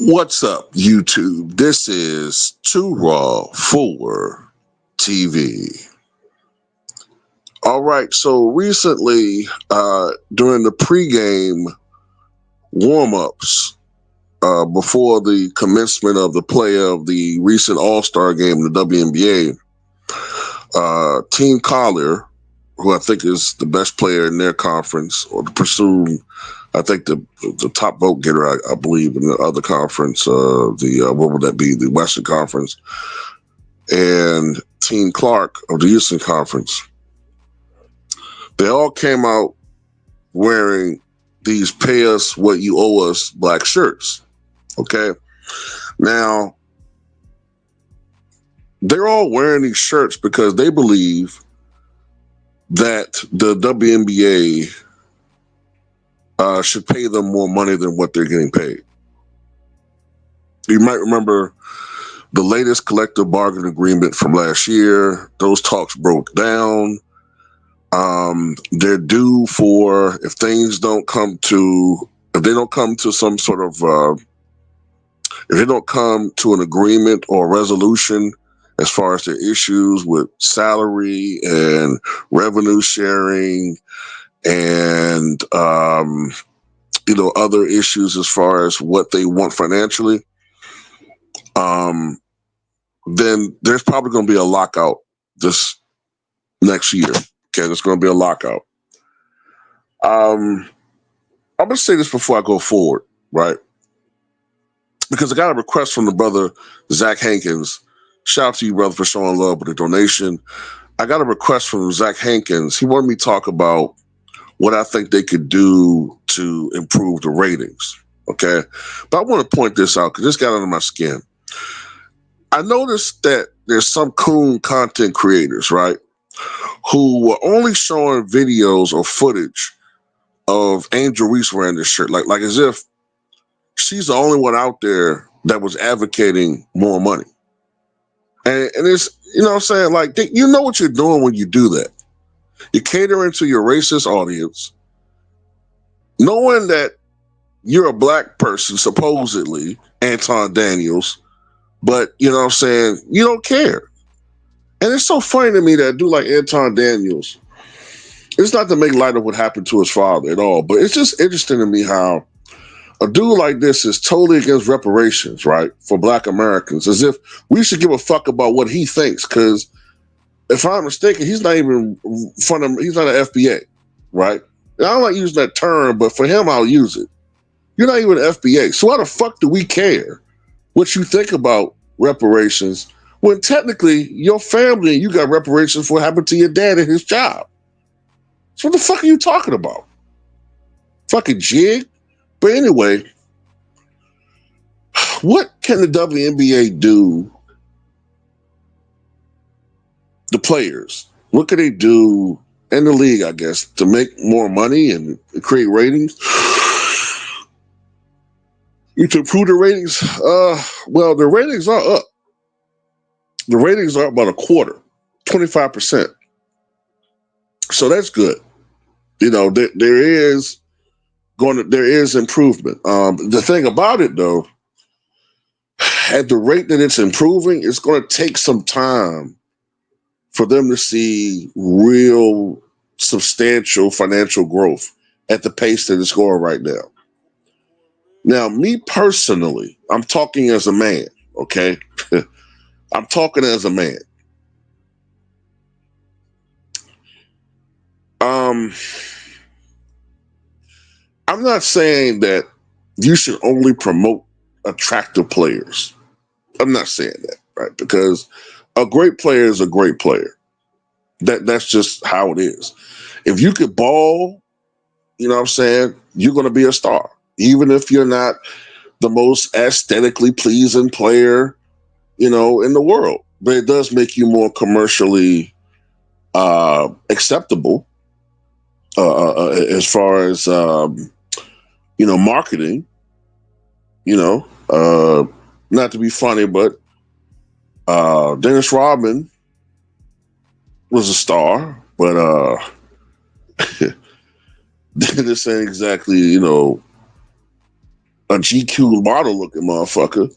What's up, YouTube? This is Too Raw for TV. All right, so recently, during the pregame warm-ups, before the commencement of the play of the recent All-Star game in the WNBA, Team Collier, who I think is the best player in their conference, or to pursue, I think the top vote getter, I believe, in the other conference, what would that be? The Western Conference, and Team Clark of the Eastern Conference. They all came out wearing these "Pay Us What You Owe Us" black shirts. Okay, now they're all wearing these shirts because they believe that the WNBA should pay them more money than what they're getting paid. You might remember the latest collective bargaining agreement from last year. Those talks broke down. They're due for, if they don't come to some sort of, if they don't come to an agreement or resolution as far as their issues with salary and revenue sharing and other issues as far as what they want financially, then there's probably going to be a lockout this next year. Okay, there's going to be a lockout. I'm going to say this before I go forward, right? Because I got a request from the brother Zach Hankins. Shout out to you, brother, for showing love with a donation. I got a request from Zach Hankins. He wanted me to talk about what I think they could do to improve the ratings. Okay, but I want to point this out because this got under my skin. I noticed that there's some coon content creators, right, who were only showing videos or footage of Angel Reese wearing this shirt, like as if she's the only one out there that was advocating more money. And it's, you know what I'm saying? Like, you know what you're doing when you do that. You're catering to your racist audience, knowing that you're a black person, supposedly, Anton Daniels, but, you know what I'm saying, you don't care. And it's so funny to me that a dude like Anton Daniels, it's not to make light of what happened to his father at all, but it's just interesting to me how a dude like this is totally against reparations, right, for black Americans, as if we should give a fuck about what he thinks. Because if I'm mistaken, he's not even he's not an FBA, right? And I don't like using that term, but for him, I'll use it. You're not even an FBA. So why the fuck do we care what you think about reparations when technically your family and you got reparations for what happened to your dad and his job? So what the fuck are you talking about? Fucking jig? But anyway, what can the WNBA do? The players, what can they do in the league, I guess, to make more money and create ratings? To improve the ratings? Well, the ratings are up. The ratings are up about a quarter, 25%. So that's good. You know, there is improvement. The thing about it, though, at the rate that it's improving, it's going to take some time for them to see real substantial financial growth at the pace that it's going right now. Now, me personally, I'm talking as a man, okay? I'm talking as a man. I'm not saying that you should only promote attractive players. I'm not saying that, right? Because a great player is a great player. That's just how it is. If you could ball, you know what I'm saying, you're going to be a star. Even if you're not the most aesthetically pleasing player, in the world. But it does make you more commercially acceptable as far as, marketing. Not to be funny, but Dennis Rodman was a star, but this ain't exactly, a GQ model looking motherfucker.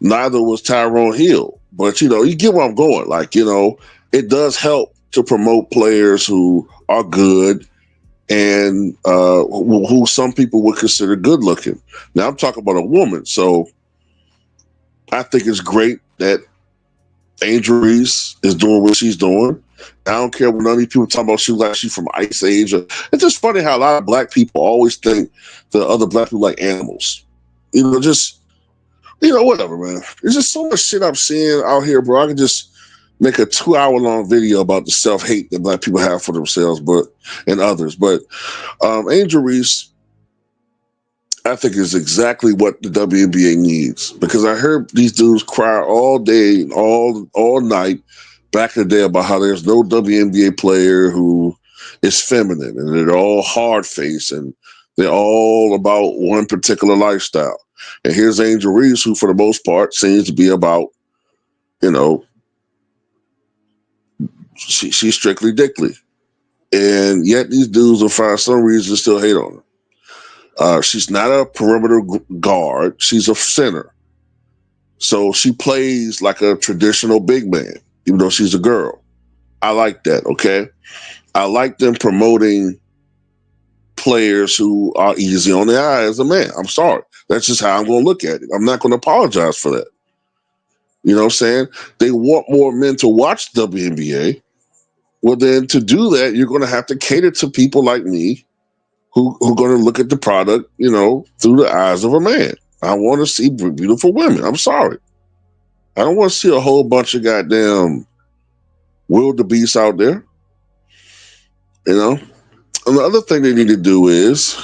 Neither was Tyrone Hill. But, you get where I'm going. Like, it does help to promote players who are good and who some people would consider good looking. Now, I'm talking about a woman. So I think it's great that Angel Reese is doing what she's doing. I don't care what none of these people talk about. She's from Ice Age. It's just funny how a lot of black people always think the other black people like animals. Whatever, man. There's just so much shit I'm seeing out here, bro. I can just make a 2-hour long video about the self-hate that black people have for themselves, and others. But Angel Reese, I think, is exactly what the WNBA needs, because I heard these dudes cry all day, all night back in the day about how there's no WNBA player who is feminine, and they're all hard faced, and they're all about one particular lifestyle. And here's Angel Reese, who for the most part seems to be about, she's strictly dickly. And yet these dudes will find some reason to still hate on her. She's not a perimeter guard. She's a center. So she plays like a traditional big man, even though she's a girl. I like that, okay? I like them promoting players who are easy on the eye as a man. I'm sorry. That's just how I'm going to look at it. I'm not going to apologize for that. You know what I'm saying? They want more men to watch WNBA. Well, then to do that, you're going to have to cater to people like me who are going to look at the product, through the eyes of a man. I want to see beautiful women. I'm sorry. I don't want to see a whole bunch of goddamn wildebeests out there. And the other thing they need to do is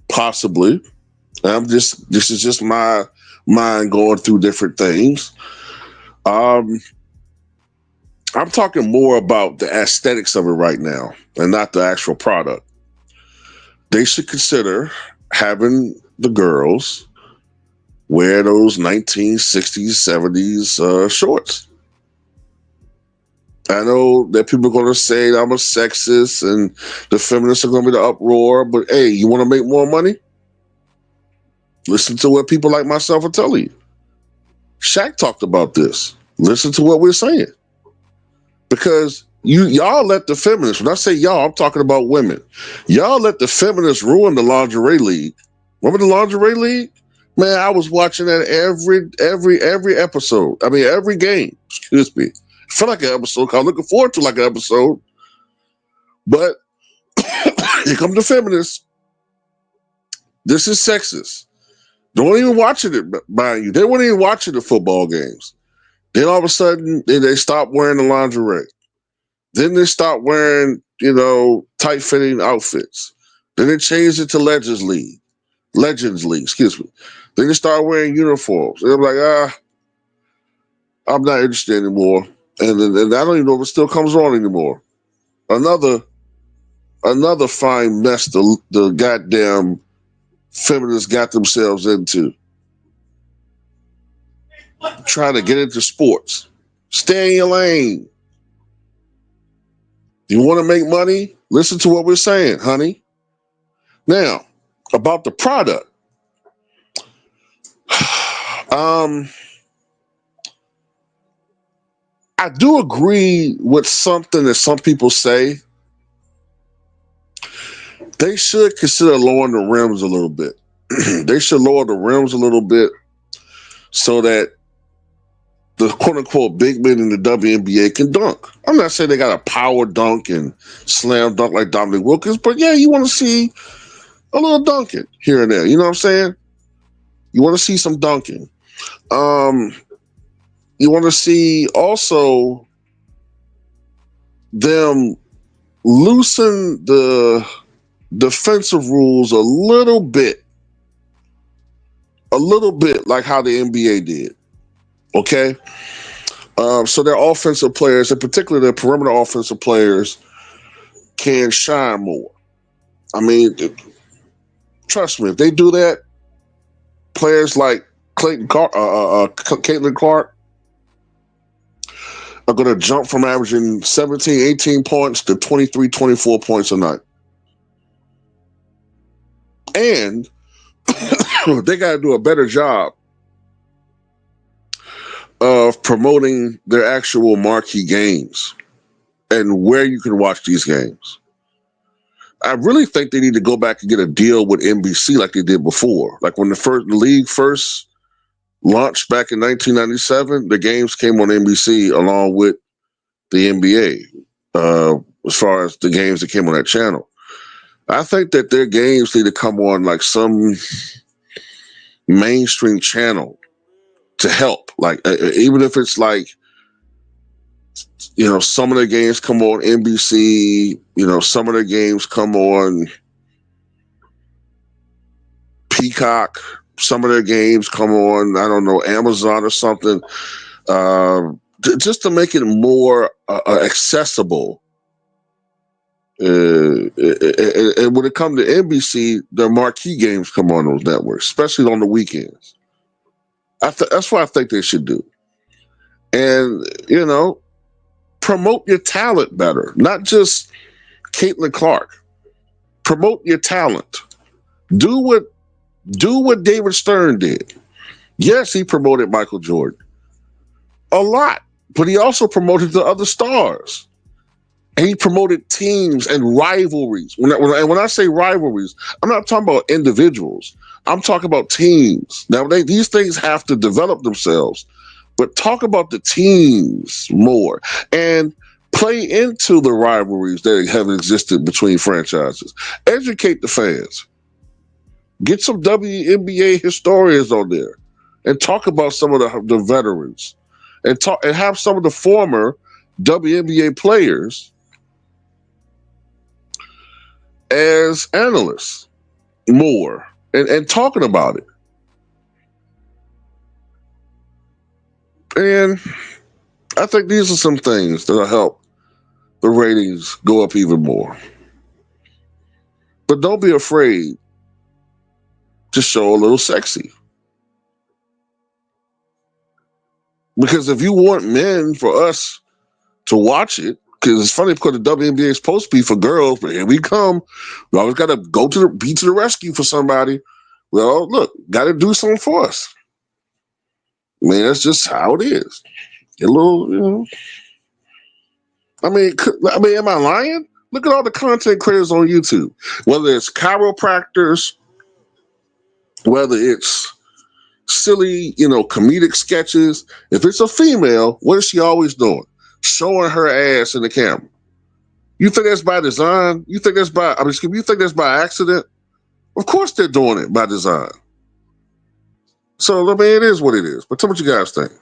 possibly, this is just my mind going through different things. I'm talking more about the aesthetics of it right now and not the actual product. They should consider having the girls wear those 1960s, 70s shorts. I know that people are going to say I'm a sexist and the feminists are going to be the uproar, but hey, you want to make more money? Listen to what people like myself are telling you. Shaq talked about this. Listen to what we're saying. Because y'all let the feminists, when I say y'all, I'm talking about women. Y'all let the feminists ruin the lingerie league. Remember the lingerie league? Man, I was watching that every episode. I mean, every game. Excuse me. It felt like an episode. I'm looking forward to like an episode. But here come the feminists. This is sexist. Don't even watch it, mind you. They weren't even watching the football games. Then all of a sudden, they stopped wearing the lingerie. Then they stopped wearing, tight-fitting outfits. Then they changed it to Legends League, excuse me. Then they started wearing uniforms. And I'm like, I'm not interested anymore. And I don't even know if it still comes on anymore. Another fine mess the goddamn feminists got themselves into. Trying to get into sports. Stay in your lane. You want to make money? Listen to what we're saying, honey. Now, about the product. I do agree with something that some people say. They should consider lowering the rims a little bit. They should lower the rims a little bit so that the quote-unquote big men in the WNBA can dunk. I'm not saying they got a power dunk and slam dunk like Dominic Wilkins, but yeah, you want to see a little dunking here and there. You know what I'm saying? You want to see some dunking. You want to see also them loosen the defensive rules a little bit like how the NBA did. Okay? So their offensive players, in particular their perimeter offensive players, can shine more. I mean, trust me, if they do that, players like Caitlin Clark are going to jump from averaging 17, 18 points to 23, 24 points a night. And They got to do a better job of promoting their actual marquee games and where you can watch these games. I really think they need to go back and get a deal with NBC like they did before. Like when the league first launched back in 1997, the games came on NBC along with the NBA, as far as the games that came on that channel. I think that their games need to come on like some mainstream channel to help. Like even if it's like, some of the games come on NBC, some of the games come on Peacock, some of their games come on, I don't know, Amazon or something, just to make it more accessible. And when it comes to NBC, their marquee games come on those networks, especially on the weekends. That's what I think they should do. And, promote your talent better, not just Caitlin Clark. Promote your talent. Do what David Stern did. Yes, he promoted Michael Jordan a lot, but he also promoted the other stars. And he promoted teams and rivalries. When I say rivalries, I'm not talking about individuals. I'm talking about teams. Now, these things have to develop themselves, but talk about the teams more and play into the rivalries that have existed between franchises. Educate the fans. Get some WNBA historians on there and talk about some of the veterans and have some of the former WNBA players as analysts more and talking about it. And I think these are some things that'll help the ratings go up even more. But don't be afraid to show a little sexy. Because if you want men for us to watch it, because it's funny because the WNBA is supposed to be for girls, but here we come. We always got to go to the rescue for somebody. Well, look, got to do something for us. I mean, that's just how it is. A little, I mean, am I lying? Look at all the content creators on YouTube. Whether it's chiropractors, whether it's silly, comedic sketches. If it's a female, what is she always doing? Showing her ass in the camera. You think that's by design? You think that's by accident? Of course they're doing it by design. So, I mean, it is what it is. But tell me what you guys think.